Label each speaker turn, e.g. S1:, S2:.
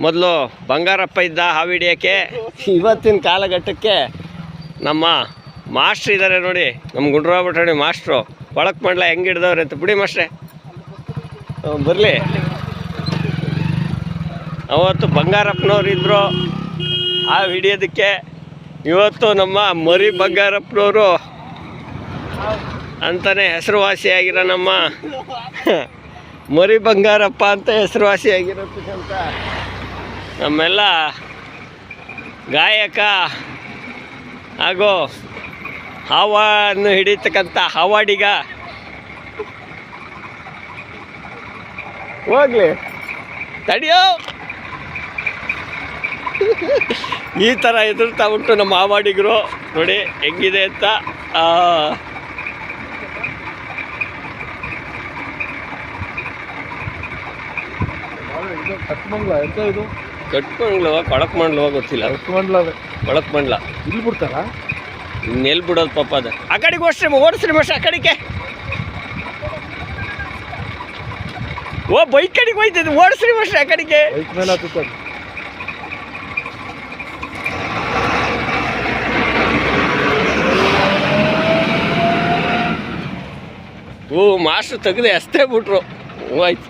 S1: ಮೊದಲು ಬಂಗಾರಪ್ಪ ಇದ್ದ ಹಾವು ಹಿಡಿಯೋಕ್ಕೆ. ಇವತ್ತಿನ ಕಾಲಘಟ್ಟಕ್ಕೆ ನಮ್ಮ ಮಾಸ್ಟ್ರ್ ಇದ್ದಾರೆ ನೋಡಿ, ನಮ್ಮ ಗುಂಡ್ರಾಬಟ್ಟಣಿ ಮಾಸ್ಟ್ರು. ಒಳಕ್ಕೆ ಮಾಡಲ ಹೆಂಗೆ ಹಿಡ್ದವ್ರೆ ಅಂತ ಬಿಡಿ ಮಾಸ್ಟ್ರೆ, ಬರಲಿ. ಅವತ್ತು ಬಂಗಾರಪ್ಪನವ್ರು ಇದ್ದರು ಹಾವು ಹಿಡಿಯೋದಕ್ಕೆ. ಇವತ್ತು ನಮ್ಮ ಮರಿ ಬಂಗಾರಪ್ಪನವರು ಅಂತಲೇ ಹೆಸರುವಾಸಿಯಾಗಿರೋ ನಮ್ಮ ಮರಿ ಬಂಗಾರಪ್ಪ ಅಂತ ಹೆಸರುವಾಸಿಯಾಗಿರೋದಕ್ಕಂತ ನಮ್ಮೆಲ್ಲ ಗಾಯಕ ಹಾಗೂ ಹಾವನ್ನು ಹಿಡಿತಕ್ಕಂಥ ಹಾವಾಡಿಗ. ಹೋಗ್ಲಿ ತಡಿಯೋ, ಈ ಥರ ಎದುರ್ತಾ ಉಂಟು ನಮ್ಮ ಹಾವಾಡಿಗರು. ನೋಡಿ ಹೆಂಗಿದೆ ಅಂತ. ಕಟ್ಮಂಗ್ಲವ ಕೊಳಕ್ಮಂಡ್ಲವ ಗೊತ್ತಿಲ್ಲ. ಕೊಳಕ್ಮಂಡ್ಲ ಇಲ್ಲಿ ಬಿಡ್ತಾರ, ಇನ್ನೆಲ್ಲಿ ಬಿಡೋದು ಪಾಪ. ಅದು ಆ ಕಡೆಗೆ ಓಡಿಸ್ರಿ ಮಶ, ಆ ಕಡೆಗೆ. ಓ ಬೈಕ್ ಕಡೆಗೆ ಹೋಯ್ತದೆ, ಓಡಿಸ್ರಿ ಮಶ ಆ ಕಡೆಗೆ. ಓ ಮಾಸ್ಟ್ರು ತೆಗೆದು ಎಸ್ತೇ ಬಿಟ್ರು. ಹೋಯ್ತು.